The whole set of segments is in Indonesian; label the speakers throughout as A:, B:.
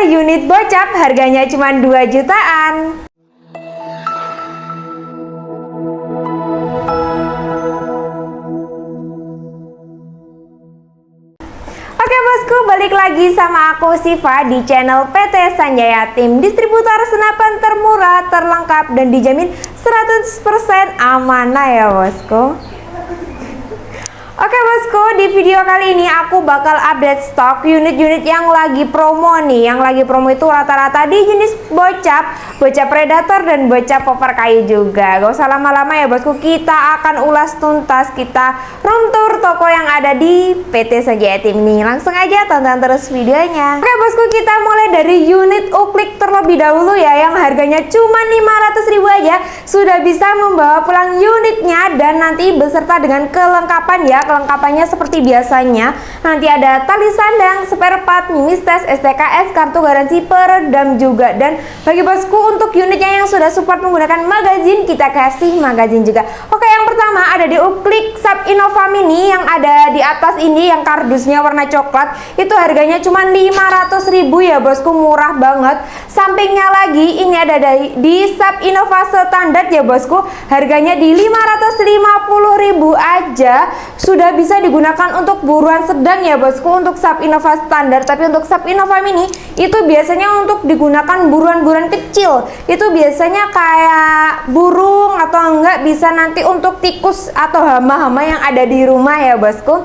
A: unit bocap harganya cuma 2 jutaan. Oke bosku, balik lagi sama aku Siva di channel PT Sanjaya, tim distributor senapan termurah, terlengkap, dan dijamin 100% amanah ya bosku. Oke bosku, di video kali ini aku bakal update stok unit-unit yang lagi promo nih. Yang lagi promo itu rata-rata di jenis bocap, bocap predator, dan bocap popper kayu juga. Gak usah lama-lama ya bosku, kita akan ulas tuntas, kita room tour toko yang ada di PT Sanjaya Tim ini. Langsung aja tonton terus videonya. Oke bosku, kita mulai dari unit uklik terlebih dahulu ya, yang harganya cuma 500.000 aja sudah bisa membawa pulang unitnya, dan nanti beserta dengan kelengkapan ya. Kelengkapannya seperti biasanya, nanti ada tali sandang, spare part, mimis tes, STKS, kartu garansi, peredam juga. Dan bagi bosku untuk unitnya yang sudah support menggunakan magazin, kita kasih magazin juga. Oke, yang pertama ada di uklik Sub Innova Mini yang ada di atas ini, yang kardusnya warna coklat. Itu harganya cuma 500.000 ya bosku, murah banget. Sampingnya lagi ini ada di Sub Innova standar ya bosku, harganya di 550.000 aja. Sudah bisa digunakan untuk buruan sedang ya bosku untuk Sub Innova standar. Tapi untuk Sub Innova Mini itu biasanya untuk digunakan buruan-buruan kecil. Itu biasanya kayak burung atau enggak bisa nanti untuk tikus atau hama-hama yang ada di rumah ya bosku.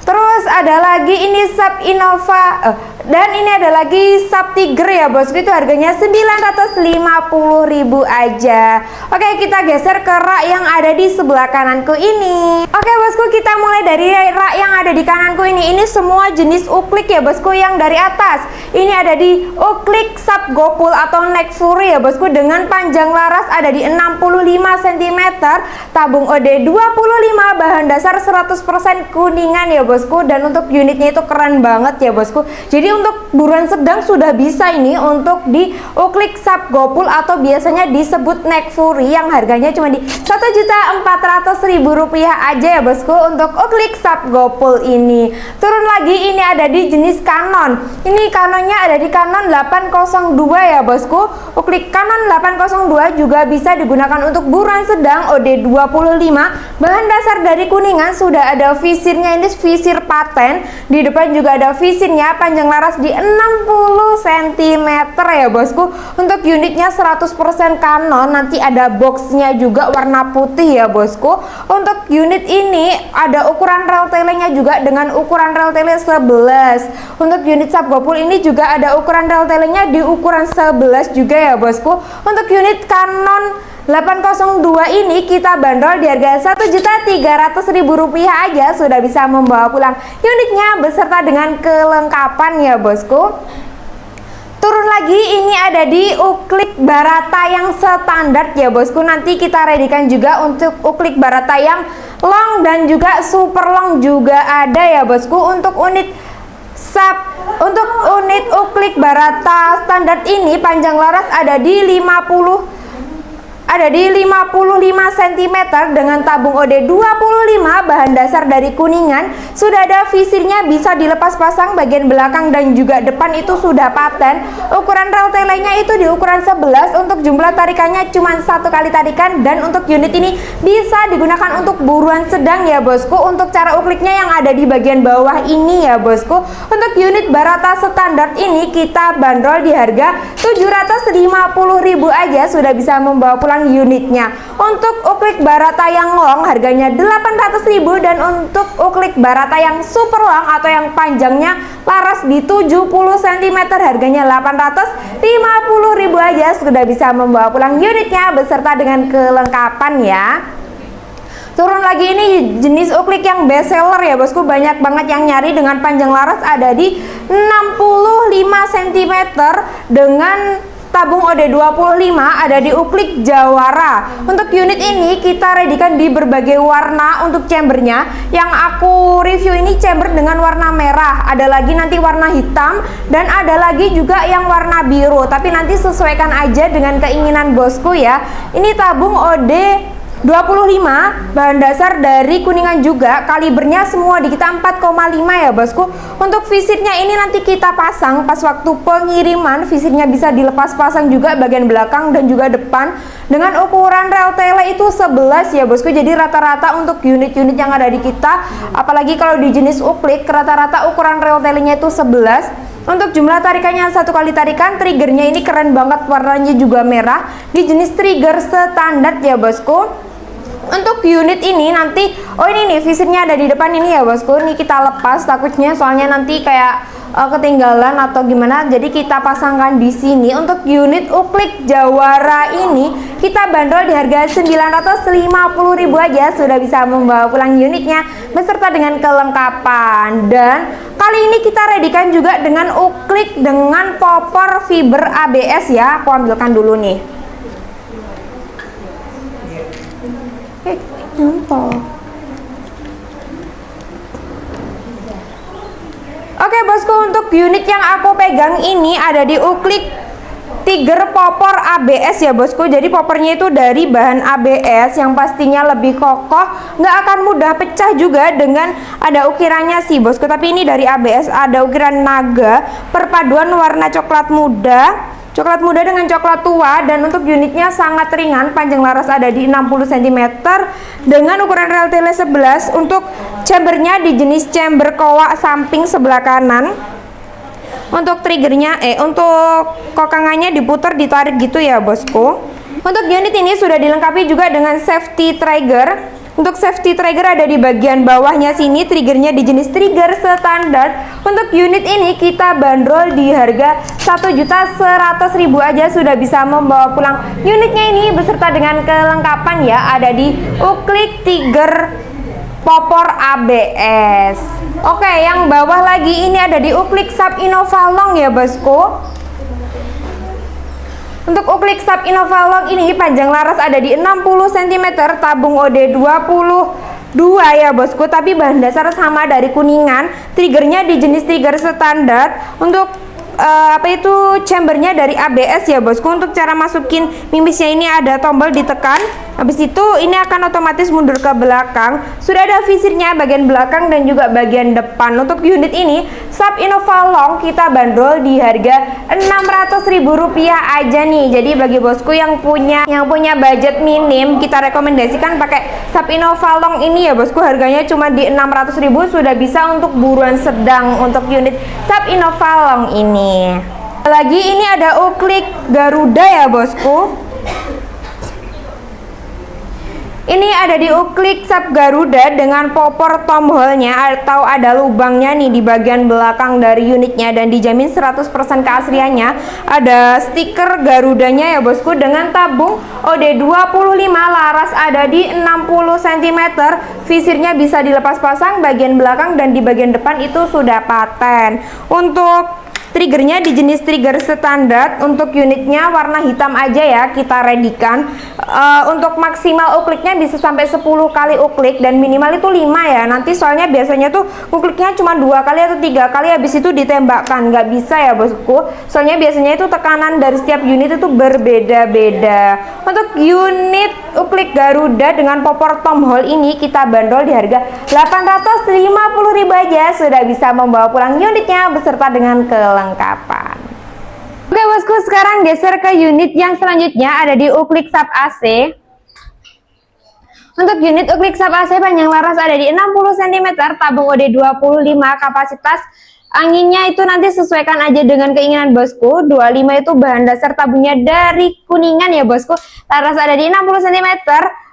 A: Terus ada lagi ini Sub Innova dan ini ada lagi Sub Tiger ya bosku, itu harganya 950.000 aja. Oke, kita geser ke rak yang ada di sebelah kananku ini. Oke bosku, kita mulai dari rak yang ada di kananku ini. Ini semua jenis uklik ya bosku yang dari atas. Ini ada di uklik Sub Gopul atau Neck Fury ya bosku, dengan panjang laras ada di 65 cm, tabung OD 25, bahan dasar 100% kuningan ya bosku. Dan untuk unitnya itu keren banget ya bosku. Jadi untuk buruan sedang sudah bisa ini untuk di uklik Sub Gopul atau biasanya disebut Neck Fury, yang harganya cuma di 1.400.000 rupiah aja ya bosku untuk uklik Sub Gopul ini. Turun lagi, ini ada di jenis Canon. Ini Canonnya ada di Canon 802 ya bosku. Uklik Canon 802 juga bisa digunakan untuk buruan sedang OD 25. Bahan dasar dari kuningan, sudah ada visirnya, ini visir paten. Di depan juga ada visirnya, panjang laras di 60 cm ya bosku. Untuk unitnya 100% Canon, nanti ada boxnya juga warna putih ya bosku. Untuk unit ini ada ukuran rel telenya juga dengan ukuran rel tele 11. Untuk unit Sub Gopul ini juga ada ukuran rel telenya di ukuran 11 juga ya bosku. Untuk unit Canon 802 ini kita bandrol di harga 1.300.000 rupiah aja sudah bisa membawa pulang unitnya beserta dengan kelengkapan ya bosku. Turun lagi, ini ada di uklik Barata yang standar ya bosku. Nanti kita readykan juga untuk uklik Barata yang long dan juga super long juga ada ya bosku. Untuk unit uklik Barata standar ini panjang laras ada di 55 cm dengan tabung OD 25, bahan dasar dari kuningan. Sudah ada visirnya, bisa dilepas pasang bagian belakang dan juga depan itu sudah paten. Ukuran rel telenya itu di ukuran 11. Untuk jumlah tarikannya cuma 1 kali tarikan, dan untuk unit ini bisa digunakan untuk buruan sedang ya bosku. Untuk cara ukliknya yang ada di bagian bawah ini ya bosku. Untuk unit Barata standar ini kita bandrol di harga 750.000 aja sudah bisa membawa pulang unitnya. Untuk uklik Barata yang long harganya 800.000, dan untuk uklik Barata yang super long atau yang panjangnya laras di 70 cm harganya 850.000 aja sudah bisa membawa pulang unitnya beserta dengan kelengkapan ya. Turun lagi, ini jenis uklik yang best seller ya bosku, banyak banget yang nyari. Dengan panjang laras ada di 65 cm dengan tabung OD 25, ada di uklik Jawara. Untuk unit ini kita readykan di berbagai warna untuk chambernya. Yang aku review ini chamber dengan warna merah, ada lagi nanti warna hitam, dan ada lagi juga yang warna biru. Tapi nanti sesuaikan aja dengan keinginan bosku ya. Ini tabung OD 25, bahan dasar dari Kuningan juga, kalibernya semua di kita 4,5 ya bosku. Untuk visirnya ini nanti kita pasang pas waktu pengiriman, visirnya bisa dilepas pasang juga bagian belakang dan juga depan dengan ukuran rel tele itu 11 ya bosku. Jadi rata-rata untuk unit-unit yang ada di kita, apalagi kalau di jenis uklik, rata-rata ukuran rel telenya itu 11. Untuk jumlah tarikannya 1 kali tarikan, triggernya ini keren banget, warnanya juga merah di jenis trigger standar ya bosku. Untuk unit ini nanti, oh ini nih visirnya ada di depan ini ya bosku. Ini kita lepas takutnya soalnya nanti kayak ketinggalan atau gimana. Jadi kita pasangkan di sini. Untuk unit uklik Jawara ini kita bandrol di harga 950.000 aja sudah bisa membawa pulang unitnya beserta dengan kelengkapan. Dan kali ini kita readykan juga dengan uklik dengan popor fiber ABS ya. Aku ambilkan dulu nih. Oke bosku, untuk unit yang aku pegang ini ada di uklik Tiger popor ABS ya bosku. Jadi popornya itu dari bahan ABS yang pastinya lebih kokoh, nggak akan mudah pecah juga dengan ada ukirannya sih bosku. Tapi ini dari ABS, ada ukiran naga, perpaduan warna coklat muda dengan coklat tua. Dan untuk unitnya sangat ringan, panjang laras ada di 60 cm dengan ukuran rel tele 11. Untuk chambernya di jenis chamber kowak samping sebelah kanan. Untuk triggernya, untuk kokangannya diputar ditarik gitu ya bosku. Untuk unit ini sudah dilengkapi juga dengan safety trigger. Untuk safety trigger ada di bagian bawahnya sini, triggernya di jenis trigger standar. Untuk unit ini kita bandrol di harga 1.100.000 aja sudah bisa membawa pulang unitnya ini beserta dengan kelengkapan ya. Ada di uklik Tiger popor ABS. Oke, yang bawah lagi ini ada di uklik Sub Innova Long ya bosku. Untuk uklik Sub Innova Long ini panjang laras ada di 60 cm, tabung OD 22 ya bosku. Tapi bahan dasar sama dari Kuningan, triggernya di jenis trigger standar. Untuk chambernya dari ABS ya bosku. Untuk cara masukin mimisnya ini ada tombol ditekan, habis itu ini akan otomatis mundur ke belakang. Sudah ada visirnya bagian belakang dan juga bagian depan. Untuk unit ini Sub Innova Long kita bandrol di harga 600.000 rupiah aja nih. Jadi bagi bosku yang punya budget minim, kita rekomendasikan pakai Sub Innova Long ini ya bosku. Harganya cuma di 600.000 sudah bisa untuk buruan sedang untuk unit Sub Innova Long ini. Lagi ini ada uklik Garuda ya bosku. Ini ada di uklik Sub Garuda dengan popor tombolnya atau ada lubangnya nih di bagian belakang dari unitnya dan dijamin 100% keasliannya. Ada stiker Garudanya ya bosku dengan tabung OD 25, laras ada di 60 cm. Visirnya bisa dilepas pasang bagian belakang dan di bagian depan itu sudah paten. Untuk triggernya di jenis trigger standar. Untuk unitnya warna hitam aja ya kita readykan. Untuk maksimal ukliknya bisa sampai 10 kali uklik dan minimal itu 5 ya. Nanti soalnya biasanya tuh ukliknya cuma 2 kali atau 3 kali, habis itu ditembakkan. Nggak bisa ya bosku, soalnya biasanya itu tekanan dari setiap unit itu berbeda-beda. Untuk unit uklik Garuda dengan popor tom hole ini kita bandrol di harga 850.000 aja sudah bisa membawa pulang unitnya beserta dengan kelengkapan. Oke bosku, sekarang geser ke unit yang selanjutnya ada di uklik Sub AC. Untuk unit uklik Sub AC panjang laras ada di 60 cm, tabung OD 25, kapasitas anginnya itu nanti sesuaikan aja dengan keinginan bosku. 25 itu bahan dasar tabungnya dari Kuningan ya bosku. Laras ada di 60 cm.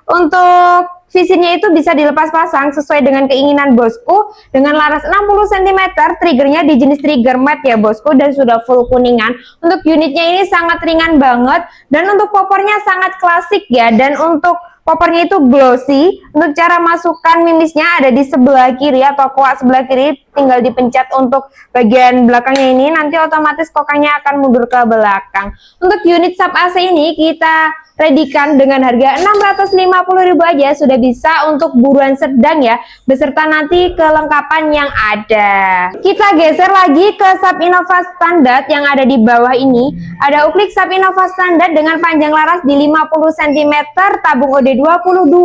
A: Untuk visirnya itu bisa dilepas pasang sesuai dengan keinginan bosku dengan laras 60 cm. Triggernya di jenis trigger matte ya bosku dan sudah full Kuningan. Untuk unitnya ini sangat ringan banget dan untuk popornya sangat klasik ya. Dan untuk popornya itu glossy. Untuk cara masukkan mimisnya ada di sebelah kiri atau koak sebelah kiri. tinggal dipencet untuk bagian belakangnya ini, nanti otomatis kokangnya akan mundur ke belakang. Untuk unit sub AC ini kita readykan dengan harga 650.000 aja, sudah bisa untuk buruan sedang ya, beserta nanti kelengkapan yang ada. Kita geser lagi ke sub Innova standar yang ada di bawah ini. Ada uklik sub Innova standar dengan panjang laras di 50 cm, tabung OD22,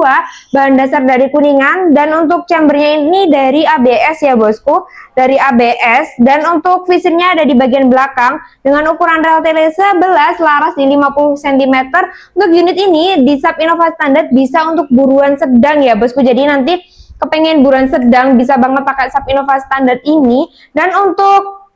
A: bahan dasar dari Kuningan, dan untuk chambernya ini dari ABS ya bosku, dari ABS, dan untuk visirnya ada di bagian belakang dengan ukuran rel tele 11, laras di 50 cm. Untuk unit ini di sub Innova standar bisa untuk buruan sedang ya bosku, jadi nanti kepengen buruan sedang bisa banget pakai sub Innova standar ini. Dan untuk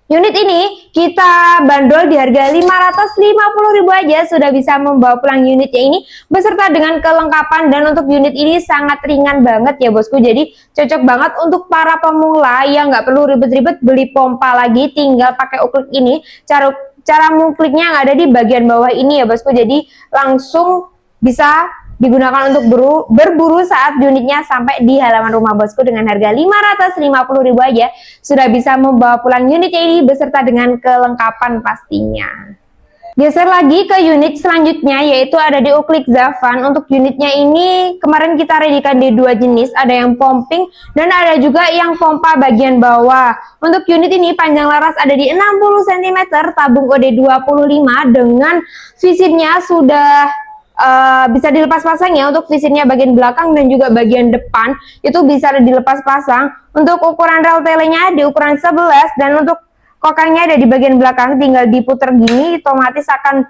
A: unit ini kita bandrol di harga 550.000 aja, sudah bisa membawa pulang unitnya ini beserta dengan kelengkapan. Dan untuk unit ini sangat ringan banget ya bosku, jadi cocok banget untuk para pemula yang nggak perlu ribet-ribet beli pompa lagi, tinggal pakai uklik ini. Cara mengkliknya yang ada di bagian bawah ini ya bosku, jadi langsung bisa digunakan untuk berburu saat unitnya sampai di halaman rumah bosku. Dengan harga 550.000 aja sudah bisa membawa pulang unitnya ini beserta dengan kelengkapan pastinya. Geser lagi ke unit selanjutnya, yaitu ada di uklik Zavan. Untuk unitnya ini kemarin kita readykan di dua jenis, ada yang pumping dan ada juga yang pompa bagian bawah. Untuk unit ini panjang laras ada di 60 cm, tabung OD25, dengan visirnya sudah bisa dilepas pasang ya. Untuk visirnya bagian belakang dan juga bagian depan itu bisa dilepas pasang. Untuk ukuran rel telenya di ukuran 11, dan untuk kokangnya ada di bagian belakang, tinggal diputer gini otomatis akan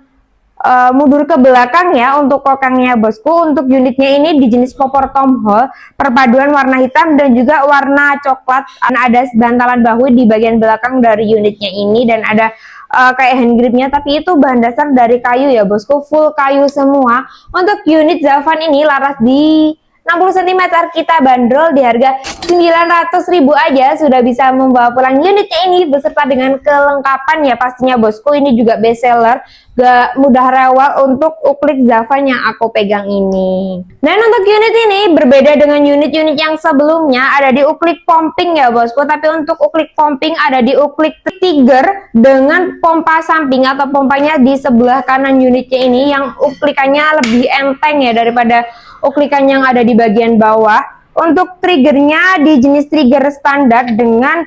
A: mundur ke belakang ya untuk kokangnya bosku. Untuk unitnya ini di jenis popor Tom Hall, perpaduan warna hitam dan juga warna coklat. Ada bantalan bahu di bagian belakang dari unitnya ini, dan ada kayak hand gripnya, tapi itu bahan dasar dari kayu ya bosku, full kayu semua. Untuk unit Zavan ini laras di 60 cm, kita bandrol di harga 900.000 aja, sudah bisa membawa pulang unitnya ini beserta dengan kelengkapan ya pastinya bosku. Ini juga best seller, gak mudah rewel untuk uklik Zavan yang aku pegang ini. Dan untuk unit ini berbeda dengan unit-unit yang sebelumnya, ada di uklik pumping ya bosku, tapi untuk uklik pumping ada di uklik Tiger dengan pompa samping atau pompanya di sebelah kanan unitnya ini, yang uklikannya lebih enteng ya daripada uklikan yang ada di bagian bawah. Untuk triggernya di jenis trigger standar dengan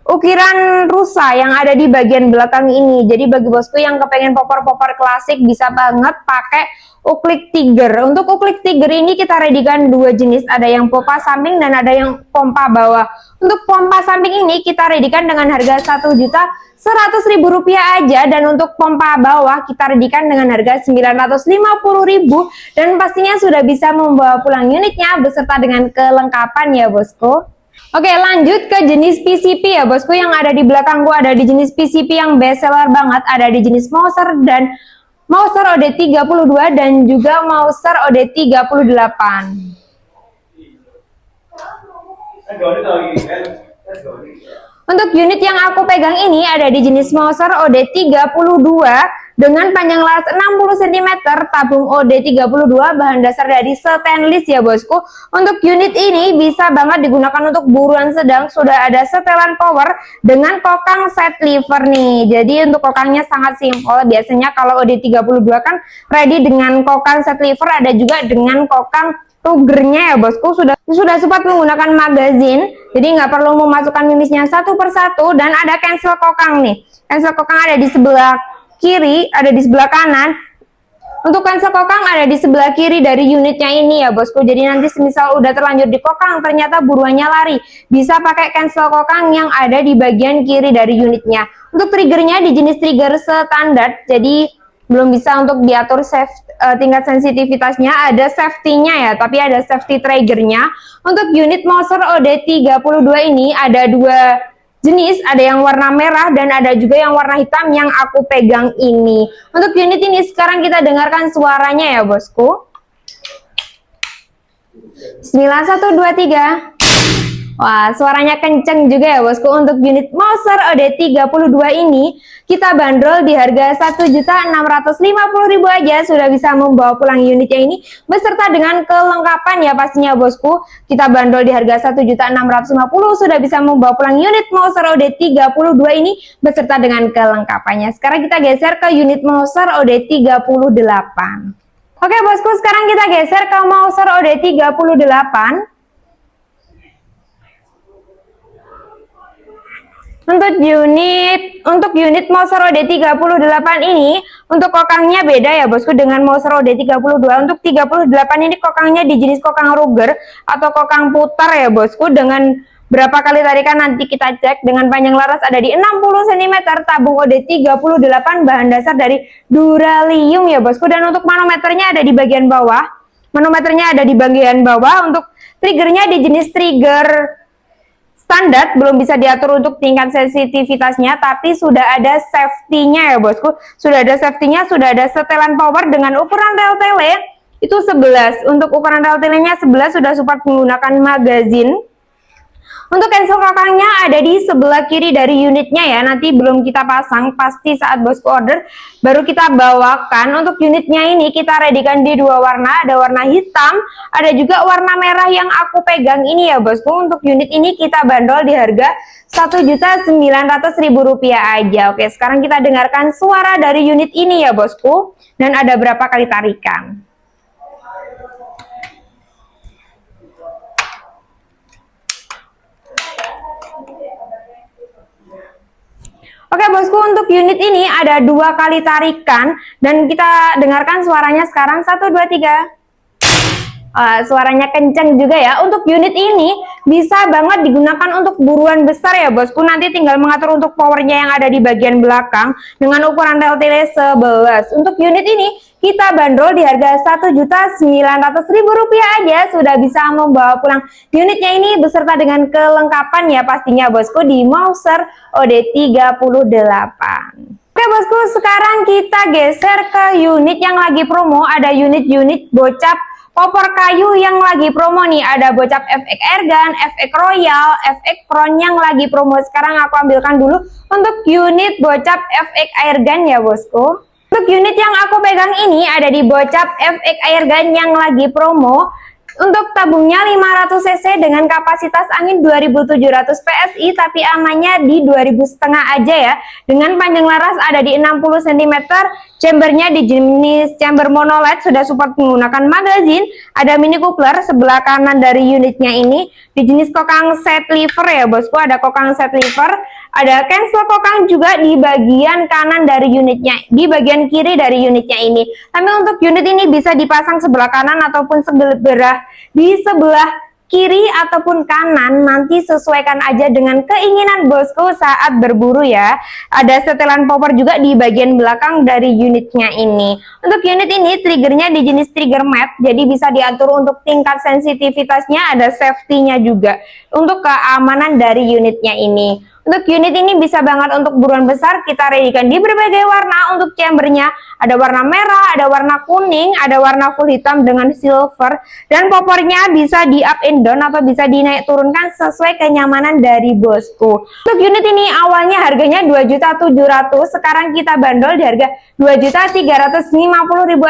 A: ukiran rusa yang ada di bagian belakang ini. Jadi bagi bosku yang kepengen popor-popor klasik bisa banget pakai uklik Tiger. Untuk uklik Tiger ini kita readykan dua jenis, ada yang pompa samping dan ada yang pompa bawah. Untuk pompa samping ini kita readykan dengan harga 1.100.000 rupiah aja, dan untuk pompa bawah kita readykan dengan harga 950.000, dan pastinya sudah bisa membawa pulang unitnya beserta dengan kelengkapan ya bosku. Oke, lanjut ke jenis PCP ya bosku, yang ada di belakang gua ada di jenis PCP yang best seller banget, ada di jenis Mouser dan Mouser OD32 dan juga Mouser OD38. Untuk unit yang aku pegang ini ada di jenis Mouser OD32 dengan panjang laras 60 cm, tabung OD32, bahan dasar dari stainless ya bosku. Untuk unit ini bisa banget digunakan untuk buruan sedang, sudah ada setelan power dengan kokang set lever nih. Jadi untuk kokangnya sangat simpel. Biasanya kalau OD32 kan ready dengan kokang set lever, ada juga dengan kokang rugernya ya bosku. Sudah sempat menggunakan magazin, jadi nggak perlu memasukkan mimisnya satu persatu. Dan ada cancel kokang nih. Cancel kokang ada di sebelah kiri, ada di sebelah kanan. Untuk cancel kokang ada di sebelah kiri dari unitnya ini ya bosku. Jadi nanti semisal udah terlanjur di kokang ternyata buruannya lari, bisa pakai cancel kokang yang ada di bagian kiri dari unitnya. Untuk triggernya di jenis trigger standar, jadi belum bisa untuk diatur tingkat sensitivitasnya, ada safety-nya ya, tapi ada safety triggernya. Untuk unit Mouser OD32 ini ada dua jenis, ada yang warna merah dan ada juga yang warna hitam yang aku pegang ini. Untuk unit ini sekarang kita dengarkan suaranya ya bosku. 9123. Wah, suaranya kenceng juga ya bosku. Untuk unit Mouser OD32 ini kita bandrol di harga Rp1.650.000 aja sudah bisa membawa pulang unitnya ini beserta dengan kelengkapan ya pastinya bosku. Kita bandrol di harga Rp1.650.000 sudah bisa membawa pulang unit Mouser OD32 ini beserta dengan kelengkapannya. Sekarang kita geser ke unit Mouser OD38. Oke bosku, sekarang kita geser ke Mouser OD38. Untuk unit Mouser OD38 ini untuk kokangnya beda ya bosku dengan Mouser OD32. Untuk 38 ini kokangnya di jenis kokang Ruger atau kokang putar ya bosku, dengan berapa kali tarikan nanti kita cek. Dengan panjang laras ada di 60 cm, tabung OD38, bahan dasar dari Duralium ya bosku. Dan untuk manometernya ada di bagian bawah. Untuk triggernya di jenis trigger standar, belum bisa diatur untuk tingkat sensitivitasnya, tapi sudah ada safety-nya ya bosku. Sudah ada safety-nya, sudah ada setelan power dengan ukuran rel tele itu 11. Untuk ukuran rel telenya 11, sudah support menggunakan magazin. Untuk cancel kokangnya ada di sebelah kiri dari unitnya ya. Nanti belum kita pasang, pasti saat bosku order baru kita bawakan. Untuk unitnya ini kita readykan di dua warna, ada warna hitam, ada juga warna merah yang aku pegang ini ya bosku. Untuk unit ini kita bandrol di harga Rp1.900.000 aja. Oke, sekarang kita dengarkan suara dari unit ini ya bosku, dan ada berapa kali tarikan. Oke bosku, untuk unit ini ada 2 kali tarikan dan kita dengarkan suaranya sekarang. 1, 2, 3. Suaranya kenceng juga ya. Untuk unit ini bisa banget digunakan untuk buruan besar ya bosku. Nanti tinggal mengatur untuk powernya yang ada di bagian belakang dengan ukuran rel tele 11. Untuk unit ini kita bandrol di harga Rp1.900.000 aja sudah bisa membawa pulang unitnya ini beserta dengan kelengkapan ya pastinya bosku di Mouser OD38. Oke bosku, sekarang kita geser ke unit yang lagi promo. Ada unit-unit bocap popor kayu yang lagi promo nih. Ada bocap FX Airgun, FX Royal, FX Crown yang lagi promo. Sekarang aku ambilkan dulu untuk unit bocap FX Airgun ya bosku. Untuk unit yang aku pegang ini ada di bocap FX Airgun yang lagi promo. Untuk tabungnya 500 cc dengan kapasitas angin 2700 PSI, tapi amannya di 2000,5 aja ya. Dengan panjang laras ada di 60 cm, chambernya di jenis chamber monoled, sudah support menggunakan magazin. Ada mini coupler sebelah kanan dari unitnya ini di jenis kokang set lever ya bosku. Ada kokang set lever, ada cancel kokang juga di bagian kanan dari unitnya, di bagian kiri dari unitnya ini. Tapi untuk unit ini bisa dipasang sebelah kanan ataupun di sebelah kiri ataupun kanan, nanti sesuaikan aja dengan keinginan bosku saat berburu ya. Ada setelan popper juga di bagian belakang dari unitnya ini. Untuk unit ini triggernya di jenis trigger mat, jadi bisa diatur untuk tingkat sensitivitasnya, ada safety-nya juga untuk keamanan dari unitnya ini. Untuk unit ini bisa banget untuk buruan besar, kita readykan di berbagai warna. Untuk chambernya ada warna merah, ada warna kuning, ada warna full hitam dengan silver, dan popornya bisa di up and down atau bisa dinaik turunkan sesuai kenyamanan dari bosku. Untuk unit ini awalnya harganya 2.700.000, sekarang kita bandrol di harga 2.350.000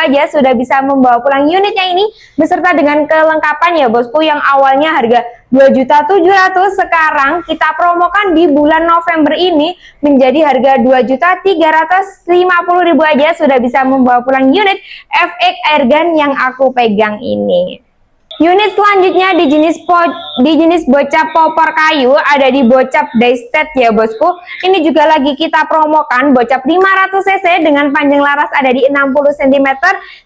A: aja sudah bisa membawa pulang unitnya ini beserta dengan kelengkapan ya bosku. Yang awalnya harga 2.700.000 sekarang kita promokan di bulan November ini menjadi harga 2.350.000 aja sudah bisa membawa pulang unit FX Airgun yang aku pegang ini. Unit selanjutnya di jenis bocap popor kayu, ada di bocap Daystat ya bosku. Ini juga lagi kita promokan, bocap 500 cc dengan panjang laras ada di 60 cm.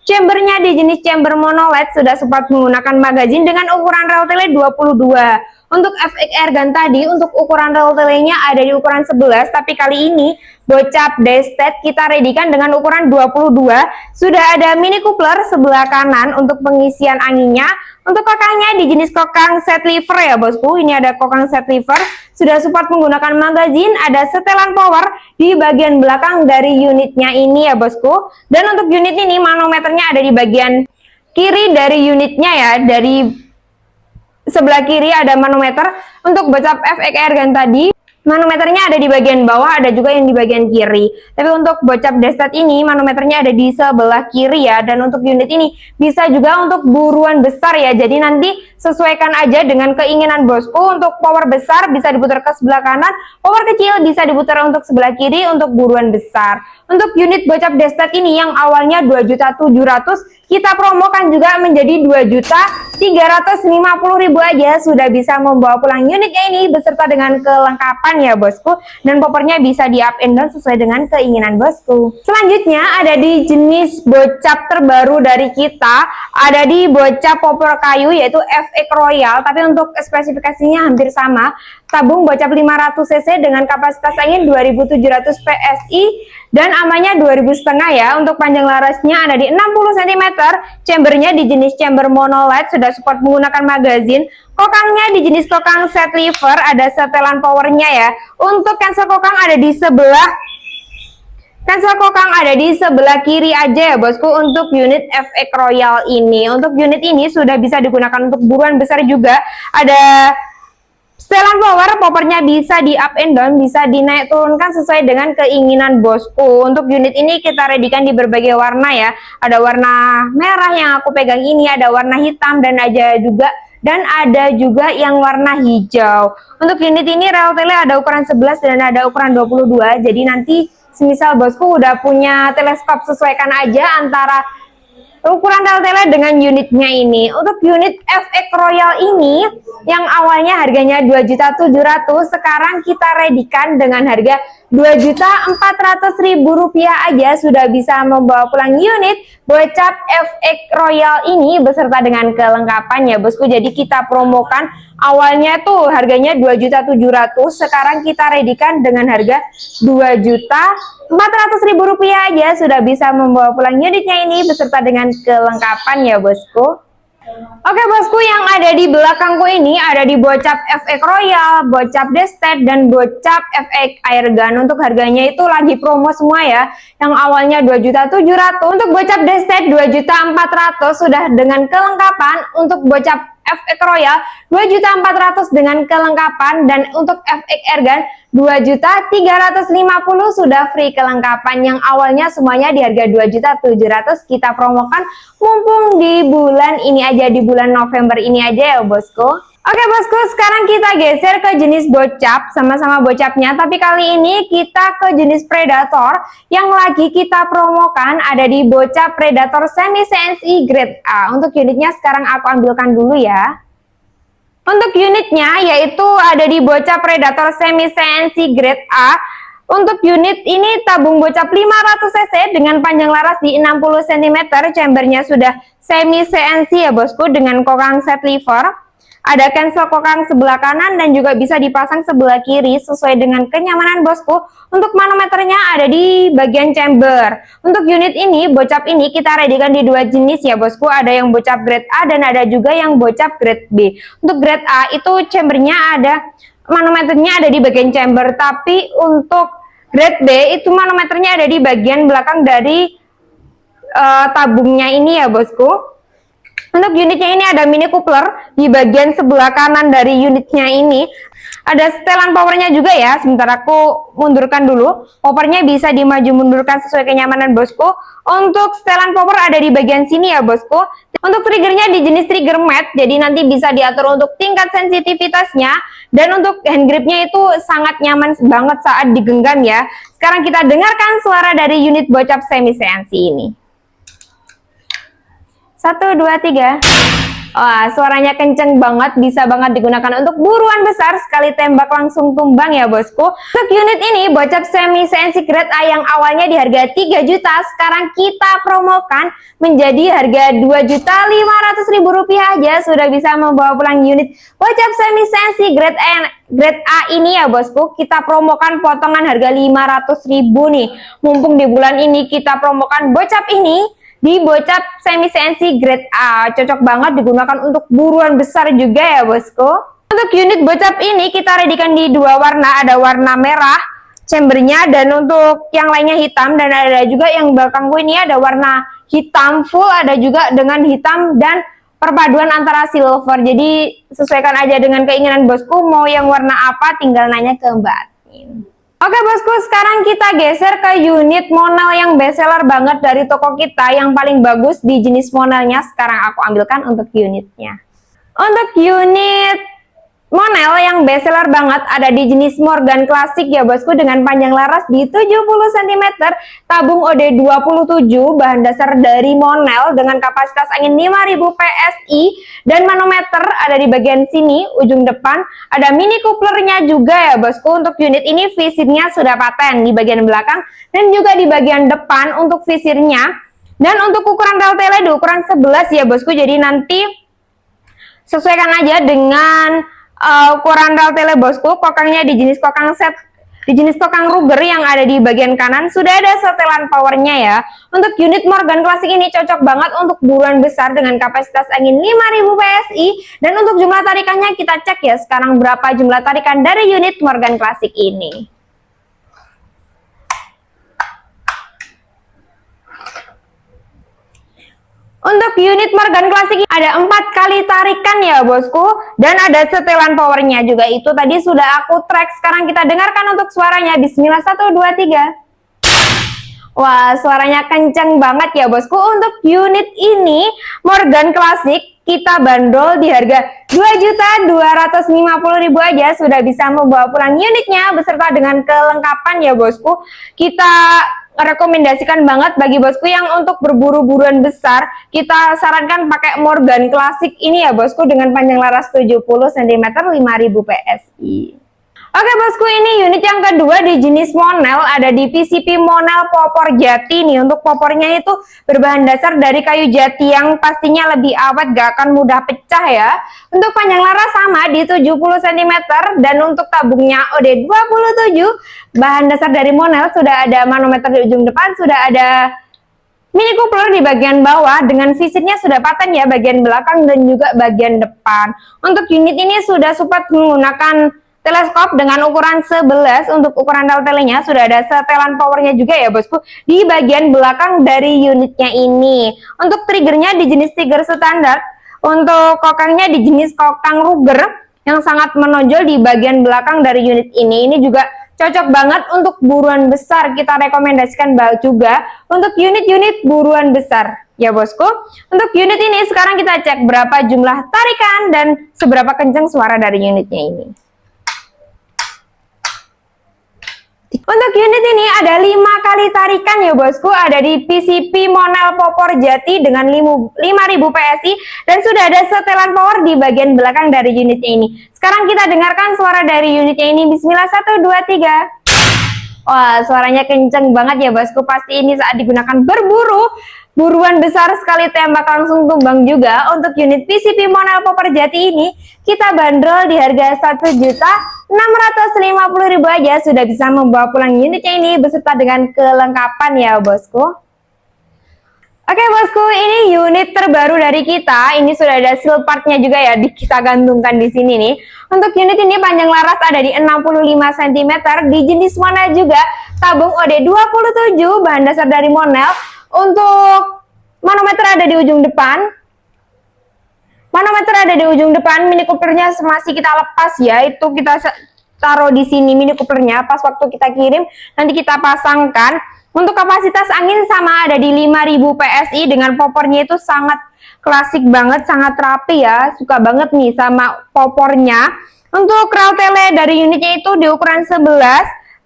A: Chambernya di jenis chamber monoled, sudah support menggunakan magazin dengan ukuran rel tele 22. Untuk FX Airgun tadi, untuk ukuran rel telenya ada di ukuran 11, tapi kali ini bocap Daystat kita readykan dengan ukuran 22. Sudah ada mini coupler sebelah kanan untuk pengisian anginnya. Untuk kokangnya di jenis kokang set lever ya bosku. Ini ada kokang set lever, sudah support menggunakan magazin, ada setelan power di bagian belakang dari unitnya ini ya bosku. Dan untuk unit ini manometernya ada di bagian kiri dari unitnya ya, dari sebelah kiri ada manometer. Untuk bocap FX Airgun tadi manometernya ada di bagian bawah, ada juga yang di bagian kiri. Tapi untuk bocap Destet ini manometernya ada di sebelah kiri ya. Dan untuk unit ini bisa juga untuk buruan besar ya. Jadi nanti sesuaikan aja dengan keinginan bosku. Untuk power besar bisa diputar ke sebelah kanan, power kecil bisa diputar untuk sebelah kiri untuk buruan besar. Untuk unit bocap Destet ini yang awalnya 2.700.000 kita promokan juga menjadi 2.350.000 aja sudah bisa membawa pulang unitnya ini beserta dengan kelengkapan ya bosku, dan poppernya bisa di up and down sesuai dengan keinginan bosku. Selanjutnya ada di jenis bocap terbaru dari kita, ada di bocap popper kayu yaitu FX Royal, tapi untuk spesifikasinya hampir sama. Tabung bocap 500 cc dengan kapasitas angin 2700 PSI dan amannya 2000 setengah ya. Untuk panjang larasnya ada di 60 cm, chambernya di jenis chamber monolight, sudah support menggunakan magazine. Kokangnya di jenis kokang set lever, ada setelan powernya ya. Untuk cancel kokang ada di sebelah kiri aja ya bosku untuk unit FX Royal ini. Untuk unit ini sudah bisa digunakan untuk buruan besar juga. Ada setelan power, poppernya bisa di up and down, bisa dinaik turunkan sesuai dengan keinginan bosku. Untuk unit ini kita readykan di berbagai warna ya. Ada warna merah yang aku pegang ini, ada warna hitam dan ada juga yang warna hijau. Untuk unit ini rel tele ada ukuran 11 dan ada ukuran 22. Jadi nanti semisal bosku udah punya teleskop, sesuaikan aja antara ukuran rel tele dengan unitnya ini. Untuk unit FX Royal ini yang awalnya harganya 2.700.000 sekarang kita readykan dengan harga 2.400.000 rupiah aja sudah bisa membawa pulang unit bocap FX Royal ini beserta dengan kelengkapannya bosku. Jadi kita promokan awalnya tuh harganya 2.700.000, sekarang kita readykan dengan harga 2.400.000 rupiah aja sudah bisa membawa pulang unitnya ini beserta dengan kelengkapan ya bosku. Oke bosku, yang ada di belakangku ini ada di bocap FX Royal, bocap Destet, dan bocap FX Airgun. Untuk harganya itu lagi promo semua ya. Yang awalnya 2.700.000, untuk bocap Destet 2.400.000 sudah dengan kelengkapan. Untuk bocap FX Royal 2.400.000 dengan kelengkapan, dan untuk FX Airgun 2.350.000 sudah free kelengkapan. Yang awalnya semuanya di harga 2.700.000 kita promokan mumpung di bulan ini aja, di bulan November ini aja ya bosku. Oke bosku, sekarang kita geser ke jenis bocap, sama-sama bocapnya, tapi kali ini kita ke jenis Predator yang lagi kita promokan. Ada di bocap Predator semi CNC grade A. Untuk unitnya sekarang aku ambilkan dulu ya. Untuk unitnya yaitu ada di bocap Predator semi CNC grade A. Untuk unit ini tabung bocap 500 cc dengan panjang laras di 60 cm, chambernya sudah semi CNC ya bosku dengan kokang set lever. Ada cancel kokang sebelah kanan dan juga bisa dipasang sebelah kiri sesuai dengan kenyamanan bosku. Untuk manometernya ada di bagian chamber. Untuk unit ini, bocap ini kita readykan di dua jenis ya bosku. Ada yang bocap grade A dan ada juga yang bocap grade B. Untuk grade A itu chambernya ada, manometernya ada di bagian chamber. Tapi untuk grade B itu manometernya ada di bagian belakang dari tabungnya ini ya bosku. Untuk unitnya ini ada mini coupler di bagian sebelah kanan dari unitnya ini. Ada setelan powernya juga ya. Sebentar aku mundurkan dulu. Powernya bisa dimaju mundurkan sesuai kenyamanan bosku. Untuk setelan power ada di bagian sini ya bosku. Untuk triggernya di jenis trigger matte, jadi nanti bisa diatur untuk tingkat sensitivitasnya. Dan untuk hand gripnya itu sangat nyaman banget saat digenggam ya. Sekarang kita dengarkan suara dari unit bocap semi CNC ini. 1, 2, 3. Wah, suaranya kenceng banget, bisa banget digunakan untuk buruan besar, sekali tembak langsung tumbang ya bosku. Untuk unit ini bocap semi CNC grade A yang awalnya di harga 3 juta, sekarang kita promokan menjadi harga 2.500.000 rupiah aja sudah bisa membawa pulang unit bocap semi CNC grade A ini ya bosku. Kita promokan potongan harga 500.000 nih. Mumpung di bulan ini kita promokan bocap ini di bocap semi CNC grade A, cocok banget digunakan untuk buruan besar juga ya bosku. Untuk unit bocap ini kita readykan di dua warna, ada warna merah chambernya dan untuk yang lainnya hitam, dan ada juga yang belakangku ini ada warna hitam full, ada juga dengan hitam dan perpaduan antara silver. Jadi sesuaikan aja dengan keinginan bosku, mau yang warna apa tinggal nanya ke Mbak Admin. Oke bosku, sekarang kita geser ke unit Monel yang bestseller banget dari toko kita, yang paling bagus di jenis Monelnya. Sekarang aku ambilkan untuk unitnya. Untuk unit Monel yang bestseller banget ada di jenis Morgan Classic ya bosku, dengan panjang laras di 70 cm, tabung OD27, bahan dasar dari Monel dengan kapasitas angin 5000 PSI, dan manometer ada di bagian sini ujung depan. Ada mini couplernya juga ya bosku. Untuk unit ini visirnya sudah paten di bagian belakang dan juga di bagian depan untuk visirnya. Dan untuk ukuran rel tele di ukuran 11 ya bosku, jadi nanti sesuaikan aja dengan ukuran rel tele bosku. Kokangnya di jenis kokang set, di jenis kokang Ruger yang ada di bagian kanan. Sudah ada setelan powernya ya. Untuk unit Morgan Classic ini cocok banget untuk buruan besar dengan kapasitas angin 5000 PSI. Dan untuk jumlah tarikannya kita cek ya sekarang berapa jumlah tarikan dari unit Morgan Classic ini. Untuk unit Morgan Classic ada 4 kali tarikan ya bosku, dan ada setelan powernya juga. Itu tadi sudah aku track. Sekarang kita dengarkan untuk suaranya. Bismillah, 1, 2, 3. Wah, suaranya kenceng banget ya bosku. Untuk unit ini Morgan Classic kita bandrol di harga 2.250.000 aja sudah bisa membawa pulang unitnya beserta dengan kelengkapan ya bosku. Kita rekomendasikan banget bagi bosku yang untuk berburu-buruan besar. Kita sarankan pakai Morgan Classic ini ya bosku, dengan panjang laras 70 cm, 5000 PSI. Oke bosku, ini unit yang kedua di jenis Monel, ada di PCP Monel popor jati nih. Untuk popornya itu berbahan dasar dari kayu jati yang pastinya lebih awet, gak akan mudah pecah ya. Untuk panjang laras sama di 70 cm, dan untuk tabungnya OD27, bahan dasar dari Monel. Sudah ada manometer di ujung depan, sudah ada mini coupler di bagian bawah, dengan visirnya sudah paten ya bagian belakang dan juga bagian depan. Untuk unit ini sudah support menggunakan teleskop dengan ukuran 11. Untuk ukuran rel telenya sudah ada setelan powernya juga ya bosku di bagian belakang dari unitnya ini. Untuk triggernya di jenis trigger standar. Untuk kokangnya di jenis kokang Ruger yang sangat menonjol di bagian belakang dari unit ini. Ini juga cocok banget untuk buruan besar. Kita rekomendasikan juga untuk unit-unit buruan besar ya bosku. Untuk unit ini sekarang kita cek berapa jumlah tarikan dan seberapa kencang suara dari unitnya ini. Untuk unit ini ada 5 kali tarikan ya bosku, ada di PCP Monel popor jati dengan 5000 PSI, dan sudah ada setelan power di bagian belakang dari unitnya ini. Sekarang kita dengarkan suara dari unitnya ini. Bismillah, 1, 2, 3. Wah, suaranya kenceng banget ya bosku. Pasti ini saat digunakan berburu, buruan besar sekali tembak langsung tumbang juga. Untuk unit PCP Monel popor jati ini kita bandrol di harga 1.650.000 aja sudah bisa membawa pulang unitnya ini beserta dengan kelengkapan ya bosku. Oke bosku, ini unit terbaru dari kita. Ini sudah ada seal partnya juga ya, kita gantungkan di sini nih. Untuk unit ini panjang laras ada di 65 cm, di jenis Monel juga, tabung OD27, bahan dasar dari Monel. Untuk manometer ada di ujung depan. Manometer ada di ujung depan, mini couplernya masih kita lepas ya, itu kita taruh di sini mini couplernya. Pas waktu kita kirim nanti kita pasangkan. Untuk kapasitas angin sama ada di 5000 PSI, dengan popornya itu sangat klasik banget, sangat rapi ya. Suka banget nih sama popornya. Untuk rel tele dari unitnya itu di ukuran 11,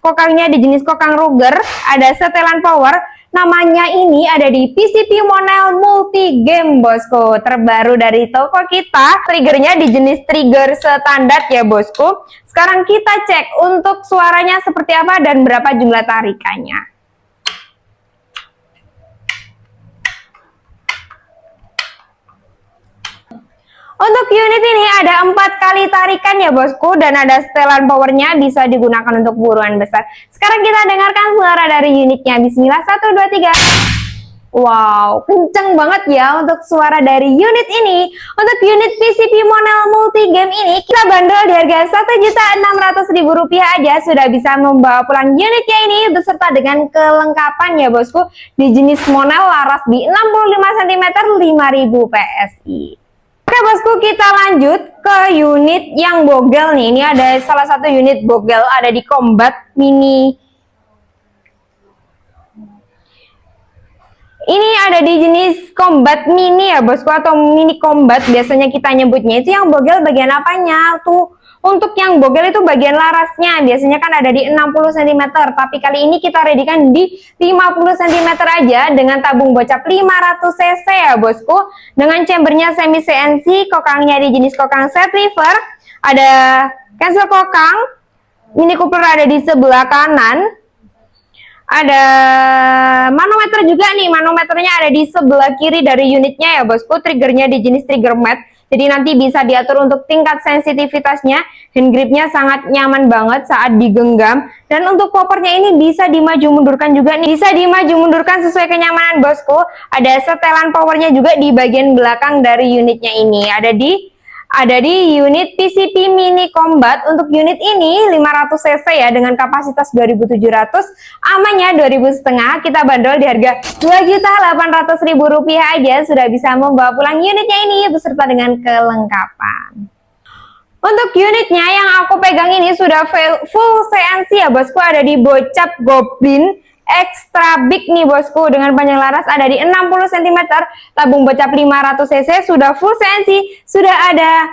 A: kokangnya di jenis kokang Ruger, ada setelan power. Namanya ini ada di PCP Monel Multi Game bosku, terbaru dari toko kita. Triggernya di jenis trigger standar ya bosku. Sekarang kita cek untuk suaranya seperti apa dan berapa jumlah tarikannya. Untuk unit ini ada 4 kali tarikan ya bosku, dan ada setelan powernya, bisa digunakan untuk buruan besar. Sekarang kita dengarkan suara dari unitnya. Bismillah, 1, 2, 3. Wow, kenceng banget ya untuk suara dari unit ini. Untuk unit PCP Monel Multi Game ini kita bandrol di harga Rp1.600.000 aja sudah bisa membawa pulang unitnya ini beserta dengan kelengkapan ya bosku, di jenis Monel laras di 65 cm, 5000 PSI. Oke bosku, kita lanjut ke unit yang bogel nih. Ini ada salah satu unit bogel, ada di Combat Mini. Ini ada di jenis Combat Mini ya bosku, atau Mini Combat biasanya kita nyebutnya. Itu yang bogel bagian apanya tuh? Untuk yang bogel itu bagian larasnya, biasanya kan ada di 60 cm, tapi kali ini kita readykan di 50 cm aja dengan tabung bocap 500 cc ya bosku. Dengan chambernya semi CNC, kokangnya di jenis kokang set lever, ada cancel kokang, mini coupler ada di sebelah kanan, ada manometer juga nih, manometernya ada di sebelah kiri dari unitnya ya bosku. Triggernya di jenis trigger mat, jadi nanti bisa diatur untuk tingkat sensitivitasnya. Hand gripnya sangat nyaman banget saat digenggam. Dan untuk poppernya ini bisa dimaju mundurkan juga nih, bisa dimaju mundurkan sesuai kenyamanan bosku. Ada setelan powernya juga di bagian belakang dari unitnya ini. Ada di unit PCP Mini Combat. Untuk unit ini 500 cc ya, dengan kapasitas 2700, amannya 2500. Kita bandrol di harga Rp2.800.000 aja, sudah bisa membawa pulang unitnya ini beserta dengan kelengkapan. Untuk unitnya yang aku pegang ini sudah full CNC ya bosku, ada di bocap Goblin Extra Big nih bosku, dengan panjang laras ada di 60 cm, tabung bocap 500 cc, sudah full CNC, sudah ada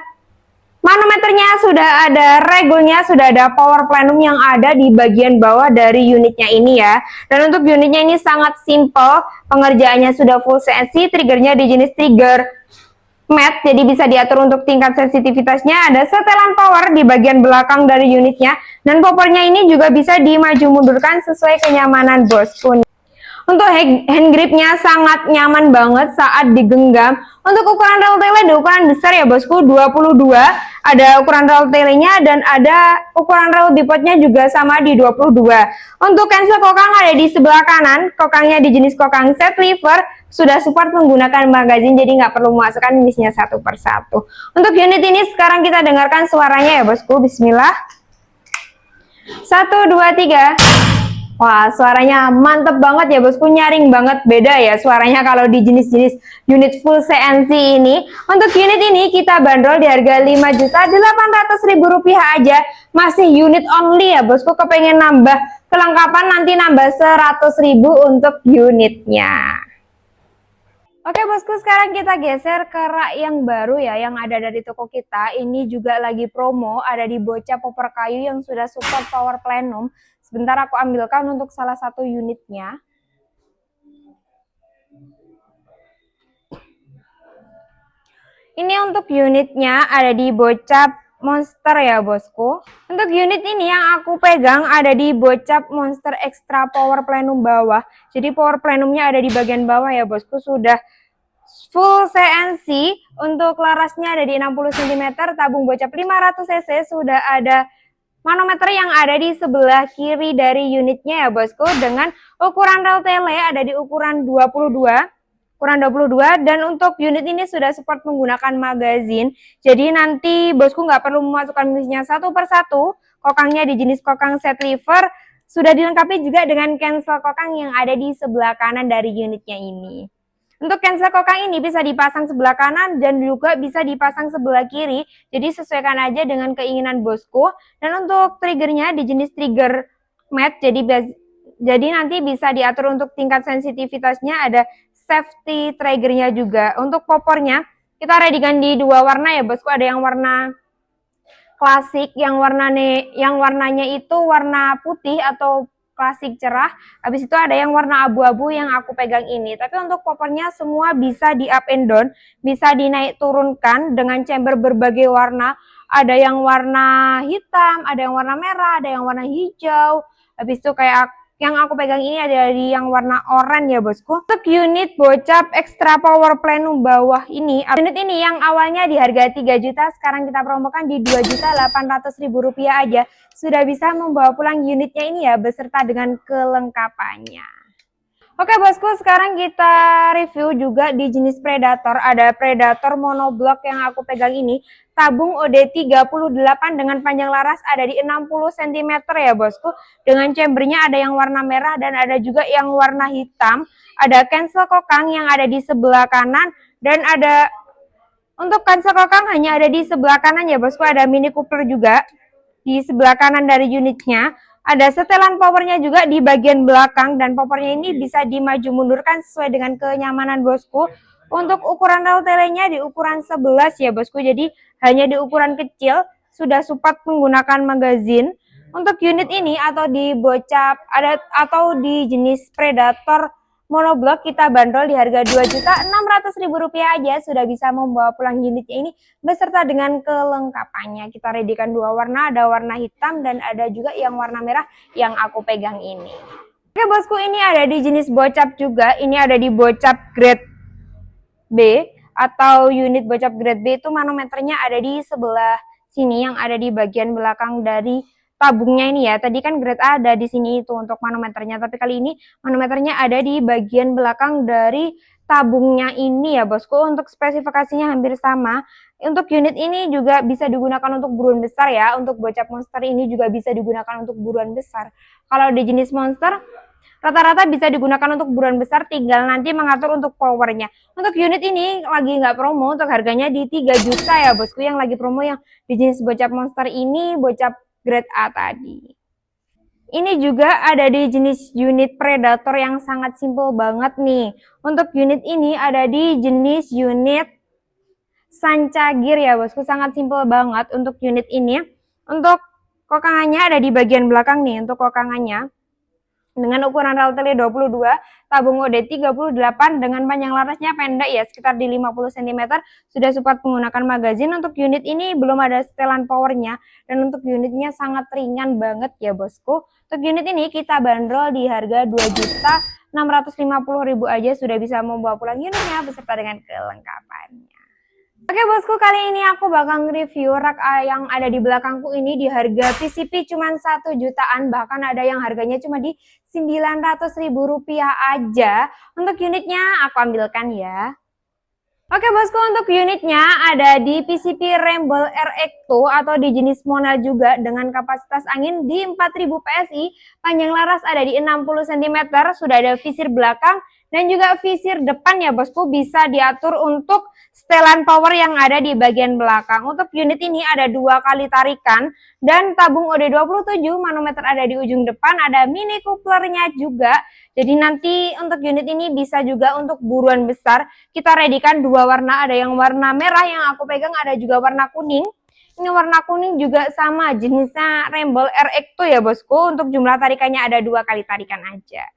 A: manometernya, sudah ada regulnya, sudah ada power plenum yang ada di bagian bawah dari unitnya ini ya. Dan untuk unitnya ini sangat simple, pengerjaannya sudah full CNC, triggernya di jenis trigger mat, jadi bisa diatur untuk tingkat sensitivitasnya. Ada setelan power di bagian belakang dari unitnya, dan poppernya ini juga bisa dimaju mundurkan sesuai kenyamanan bosku. Untuk hand gripnya sangat nyaman banget saat digenggam. Untuk ukuran rel tele ada ukuran besar ya bosku, 22, ada ukuran rel telenya, dan ada ukuran rel bipodnya juga sama di 22. Untuk cancel kokang ada di sebelah kanan, kokangnya di jenis kokang set lever, sudah support menggunakan magazin, jadi nggak perlu memasukkan jenisnya satu persatu. Untuk unit ini sekarang kita dengarkan suaranya ya bosku, bismillah. 1, 2, 3. Wah, suaranya mantep banget ya bosku, nyaring banget, beda ya suaranya kalau di jenis-jenis unit full CNC ini. Untuk unit ini kita bandrol di harga Rp5.800.000 aja, masih unit only ya bosku. Kepengen nambah kelengkapan nanti nambah 100.000 untuk unitnya. Oke bosku, sekarang kita geser ke rak yang baru ya, yang ada dari toko kita. Ini juga lagi promo, ada di bocap popper kayu yang sudah support power plenum. Sebentar aku ambilkan untuk salah satu unitnya. Ini untuk unitnya ada di bocap monster ya bosku. Untuk unit ini yang aku pegang ada di bocap monster extra power plenum bawah. Jadi power plenumnya ada di bagian bawah ya bosku, sudah full CNC. Untuk larasnya ada di 60 cm, tabung bocap 500 cc, sudah ada manometer yang ada di sebelah kiri dari unitnya ya bosku, dengan ukuran rel tele ada di ukuran 22, dan untuk unit ini sudah support menggunakan magazin, jadi nanti bosku nggak perlu memasukkan jenisnya satu persatu. Kokangnya di jenis kokang set lever, sudah dilengkapi juga dengan cancel kokang yang ada di sebelah kanan dari unitnya ini. Untuk cancel kokang ini bisa dipasang sebelah kanan dan juga bisa dipasang sebelah kiri, jadi sesuaikan aja dengan keinginan bosku. Dan untuk triggernya di jenis trigger mat, jadi nanti bisa diatur untuk tingkat sensitivitasnya, ada safety triggernya juga. Untuk poppernya kita readykan di dua warna ya bosku, ada yang warna klasik, yang warnanya itu warna putih atau klasik cerah. Habis itu ada yang warna abu-abu yang aku pegang ini. Tapi untuk poppernya semua bisa di up and down, bisa dinaik turunkan dengan chamber berbagai warna. Ada yang warna hitam, ada yang warna merah, ada yang warna hijau. Habis itu kayak yang aku pegang ini ada di yang warna oranye ya bosku. Untuk unit bocap extra power plenum bawah ini, unit ini yang awalnya di harga 3 juta, sekarang kita promokan di Rp2.800.000 aja. Sudah bisa membawa pulang unitnya ini ya, beserta dengan kelengkapannya. Oke bosku, sekarang kita review juga di jenis Predator. Ada Predator monoblok yang aku pegang ini, tabung OD38 dengan panjang laras ada di 60 cm ya bosku. Dengan chambernya ada yang warna merah dan ada juga yang warna hitam. Ada cancel kokang yang ada di sebelah kanan, dan ada Untuk kansel kokang hanya ada di sebelah kanan ya bosku, ada mini coupler juga di sebelah kanan dari unitnya. Ada setelan powernya juga di bagian belakang, dan powernya ini bisa dimaju mundurkan sesuai dengan kenyamanan bosku. Untuk ukuran rel telenya di ukuran 11 ya bosku, jadi hanya di ukuran kecil, sudah support menggunakan magazin. Untuk unit ini atau di bocap ada atau di jenis Predator monoblok kita bandrol di harga Rp2.600.000 aja sudah bisa membawa pulang unitnya ini beserta dengan kelengkapannya. Kita readykan dua warna, ada warna hitam dan ada juga yang warna merah yang aku pegang ini. Oke bosku, ini ada di jenis bocap juga. Ini ada di bocap grade B atau unit bocap grade B, itu manometernya ada di sebelah sini yang ada di bagian belakang dari tabungnya ini ya. Tadi kan grade A ada di sini itu untuk manometernya, tapi kali ini manometernya ada di bagian belakang dari tabungnya ini ya bosku. Untuk spesifikasinya hampir sama. Untuk unit ini juga bisa digunakan untuk buruan besar ya. Untuk bocap monster ini juga bisa digunakan untuk buruan besar. Kalau di jenis monster rata-rata bisa digunakan untuk buruan besar, tinggal nanti mengatur untuk powernya. Untuk unit ini lagi nggak promo, untuk harganya di 3 juta ya bosku, yang lagi promo yang di jenis bocap monster ini, bocap grade A tadi. Ini juga ada di jenis unit Predator yang sangat simple banget nih. Untuk unit ini ada di jenis unit Sanca Gear ya bosku, sangat simple banget untuk unit ini. Untuk kokangannya ada di bagian belakang nih, untuk kokangannya. Dengan ukuran rel teli 22, tabung OD 38, dengan panjang larasnya pendek ya, sekitar di 50 cm, sudah support menggunakan magazin. Untuk unit ini belum ada setelan powernya, dan untuk unitnya sangat ringan banget ya bosku. Untuk unit ini kita bandrol di harga Rp2.650.000 aja sudah bisa membawa pulang unitnya beserta dengan kelengkapannya. Oke bosku, kali ini aku bakal nge-review rak yang ada di belakangku ini di harga PCP cuma 1 jutaan, bahkan ada yang harganya cuma di Rp900.000 aja. Untuk unitnya aku ambilkan ya. Oke bosku, untuk unitnya ada di PCP Ramble RX2 atau di jenis Monel juga dengan kapasitas angin di 4000 PSI, panjang laras ada di 60 cm, sudah ada visir belakang dan juga visir depan ya bosku, bisa diatur untuk setelan power yang ada di bagian belakang. Untuk unit ini ada 2 kali tarikan dan tabung OD27, manometer ada di ujung depan, ada mini couplernya juga. Jadi nanti untuk unit ini bisa juga untuk buruan besar. Kita readykan 2 warna, ada yang warna merah yang aku pegang, ada juga warna kuning. Ini warna kuning juga sama jenisnya Ramble RX2 ya bosku. Untuk jumlah tarikannya ada 2 kali tarikan aja.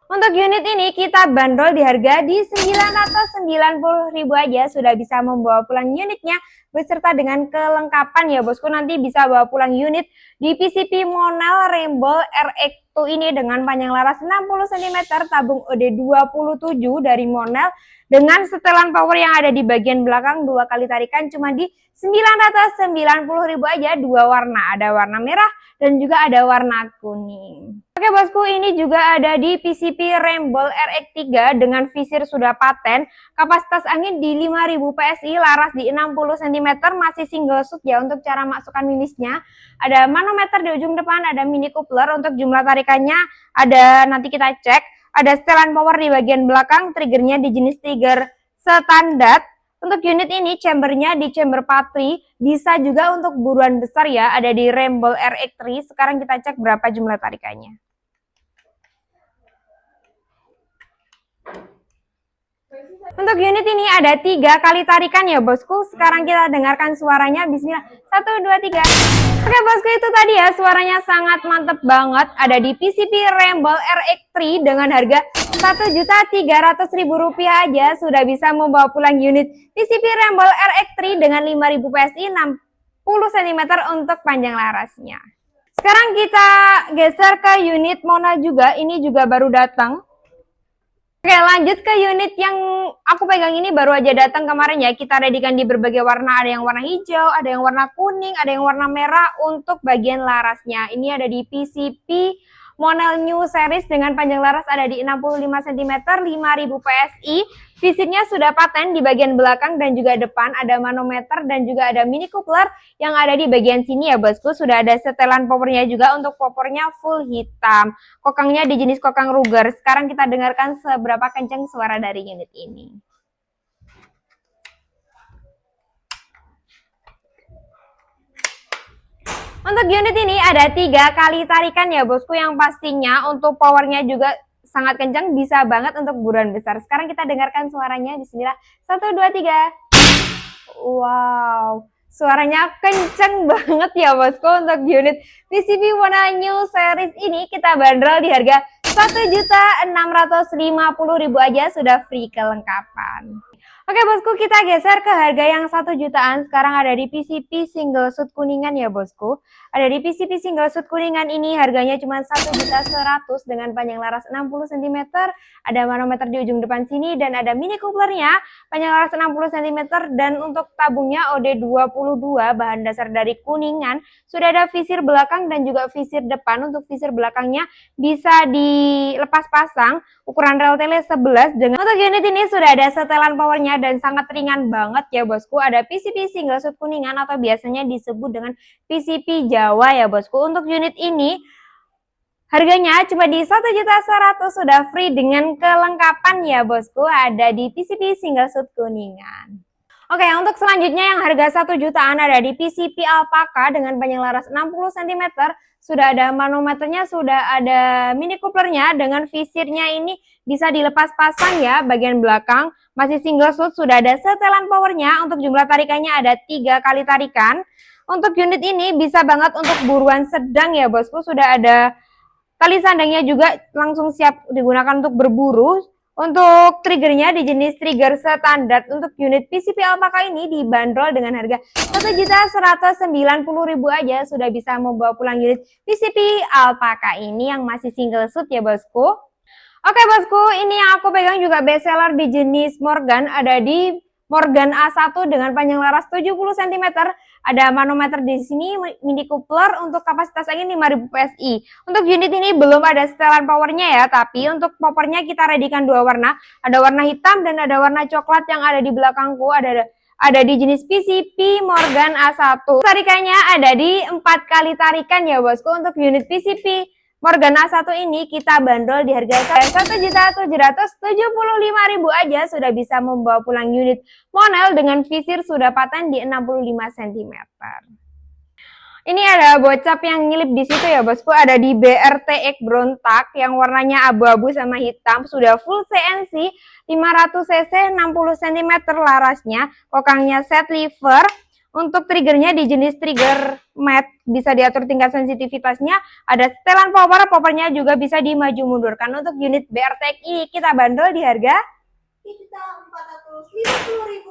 A: Untuk unit ini kita bandrol di harga di Rp990.000 aja sudah bisa membawa pulang unitnya beserta dengan kelengkapan ya bosku. Nanti bisa bawa pulang unit di PCP Monel Ramble RX2 ini dengan panjang laras 60 cm, tabung OD27 dari Monel dengan setelan power yang ada di bagian belakang, 2 kali tarikan cuma di Rp990.000 aja. 2 warna, ada warna merah dan juga ada warna kuning. Oke bosku, ini juga ada di PCP Ramble RX3 dengan visir sudah paten, kapasitas angin di 5000 PSI, laras di 60 cm, masih single shoot ya. Untuk cara masukkan mimisnya, ada manometer di ujung depan, ada mini coupler. Untuk jumlah tarikannya ada, nanti kita cek. Ada setelan power di bagian belakang, triggernya di jenis trigger standar. Untuk unit ini chambernya di chamber patri, bisa juga untuk buruan besar ya, ada di Ramble RX3. Sekarang kita cek berapa jumlah tarikannya. Untuk unit ini ada 3 kali tarikan ya bosku. Sekarang kita dengarkan suaranya. Bismillah. 1, 2, 3. Oke bosku, itu tadi ya, suaranya sangat mantep banget. Ada di PCP Ramble RX3 dengan harga Rp1.300.000 aja sudah bisa membawa pulang unit PCP Ramble RX3 dengan 5000 PSI, 60 cm untuk panjang larasnya. Sekarang kita geser ke unit Mona juga. Ini juga baru datang. Oke, lanjut ke unit yang aku pegang ini, baru aja datang kemarin ya. Kita readykan di berbagai warna, ada yang warna hijau, ada yang warna kuning, ada yang warna merah untuk bagian larasnya. Ini ada di PCP Monel New Series dengan panjang laras ada di 65 cm, 5000 PSI. Visirnya sudah paten di bagian belakang dan juga depan, ada manometer dan juga ada mini coupler yang ada di bagian sini ya bosku. Sudah ada setelan powernya juga, untuk powernya full hitam. Kokangnya di jenis kokang Ruger. Sekarang kita dengarkan seberapa kencang suara dari unit ini. Untuk unit ini ada 3 kali tarikan ya bosku, yang pastinya untuk powernya juga sangat kencang, bisa banget untuk buruan besar. Sekarang kita dengarkan suaranya, bismillah. 1, 2, 3. Wow, suaranya kenceng banget ya bosku. Untuk unit PCB warna new series ini kita bandrol di harga 1.650.000 aja, sudah free kelengkapan. Oke bosku, kita geser ke harga yang 1 jutaan. Sekarang ada di PCB single shoot kuningan ya bosku. Ada di PCB single shoot kuningan ini harganya cuma 1.100.000 dengan panjang laras 60 cm. Ada manometer di ujung depan sini dan ada mini couplernya, panjang laras 60 cm, dan untuk tabungnya OD22 bahan dasar dari kuningan. Sudah ada visir belakang dan juga visir depan. Untuk visir belakangnya bisa dilepas pasang, ukuran rel tele 11 dengan untuk unit ini sudah ada setelan powernya dan sangat ringan banget ya bosku. Ada PCB single shoot kuningan atau biasanya disebut dengan PCB Jawa ya bosku. Untuk unit ini harganya cuma di 1.100.000, sudah free dengan kelengkapan ya bosku. Ada di PCB single shoot kuningan. Oke, untuk selanjutnya yang harga 1 jutaan ada di PCB Alpaka dengan panjang laras 60 cm. Sudah ada manometernya, sudah ada mini couplernya dengan visirnya ini bisa dilepas pasang ya bagian belakang. Masih single shoot, sudah ada setelan powernya. Untuk jumlah tarikannya ada 3 kali tarikan. Untuk unit ini bisa banget untuk buruan sedang ya bosku. Sudah ada tali sandangnya juga langsung siap digunakan untuk berburu. Untuk triggernya di jenis trigger standar. Untuk unit PCB Alpaka ini dibanderol dengan harga 1.190.000 aja, sudah bisa membawa pulang unit PCB Alpaka ini yang masih single shoot ya bosku. Oke bosku, ini yang aku pegang juga best seller di jenis Morgan. Ada di Morgan A1 dengan panjang laras 70 cm. Ada manometer di sini, mini coupler, untuk kapasitas angin 5000 PSI. Untuk unit ini belum ada setelan powernya ya, tapi untuk powernya kita readykan 2 warna. Ada warna hitam dan ada warna coklat yang ada di belakangku. Ada di jenis PCB Morgan A1. Tarikannya ada di 4 kali tarikan ya bosku. Untuk unit PCB Morgan A1 ini kita bandrol di harga 1.775.000 aja, sudah bisa membawa pulang unit Monel dengan visir sudah paten di 65 cm. Ini ada bocap yang nyelip di situ ya bosku. Ada di BRTX Brontak yang warnanya abu-abu sama hitam, sudah full CNC, 500 cc, 60 cm larasnya, kokangnya set lever. Untuk triggernya di jenis trigger matte, bisa diatur tingkat sensitivitasnya. Ada setelan powernya juga bisa dimaju mundurkan. Untuk unit BRTX ini kita bandrol di harga Rp450.000.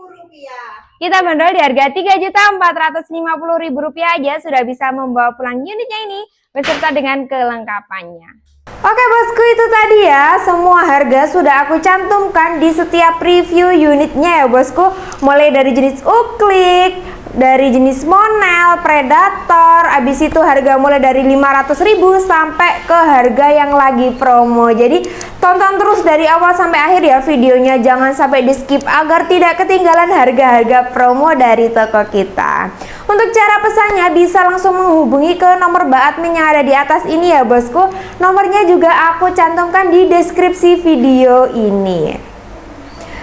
A: Kita bandrol di harga Rp3.450.000 aja, sudah bisa membawa pulang unitnya ini beserta dengan kelengkapannya. Oke bosku, itu tadi ya semua harga sudah aku cantumkan di setiap review unitnya ya bosku. Mulai dari jenis Uklik, dari jenis Monel, Predator, abis itu harga mulai dari 500.000 sampai ke harga yang lagi promo. Jadi tonton terus dari awal sampai akhir ya videonya, jangan sampai di skip agar tidak ketinggalan harga-harga promo dari toko kita. Untuk cara pesannya bisa langsung menghubungi ke nomor Mbak Admin yang ada di atas ini ya bosku. Nomornya juga aku cantumkan di deskripsi video ini.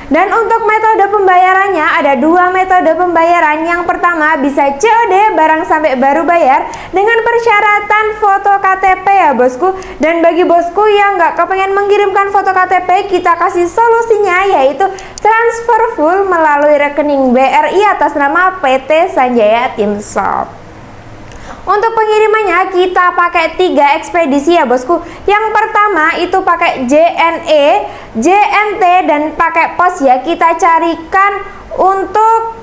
A: Dan untuk metode pembayarannya ada 2 metode pembayaran. Yang pertama bisa COD barang sampai baru bayar dengan persyaratan foto KTP ya bosku. Dan bagi bosku yang nggak kepengen mengirimkan foto KTP, kita kasih solusinya yaitu transfer full melalui rekening BRI atas nama PT Sanjaya Tim Shop. Untuk pengirimannya kita pakai 3 ekspedisi ya bosku. Yang pertama itu pakai JNE, JNT dan pakai pos ya. Kita carikan untuk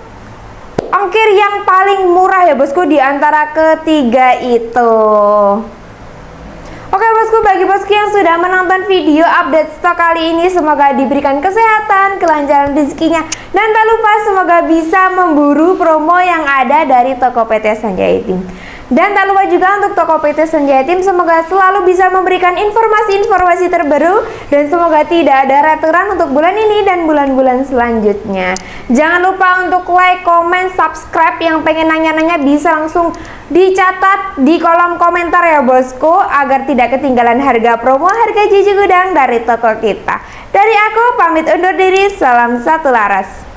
A: ongkir yang paling murah ya bosku di antara ketiga itu. Oke bosku, bagi bosku yang sudah menonton video update stok kali ini, semoga diberikan kesehatan, kelancaran rezekinya, dan tak lupa semoga bisa memburu promo yang ada dari toko PT Sanjaya Tim. Dan tak lupa juga untuk toko PT Sanjaya Tim, semoga selalu bisa memberikan informasi-informasi terbaru dan semoga tidak ada returan untuk bulan ini dan bulan-bulan selanjutnya. Jangan lupa untuk like, comment, subscribe. Yang pengen nanya-nanya bisa langsung dicatat di kolom komentar ya bosku, agar tidak ketinggalan harga promo, harga jiji gudang dari toko kita. Dari aku pamit undur diri, salam satu laras.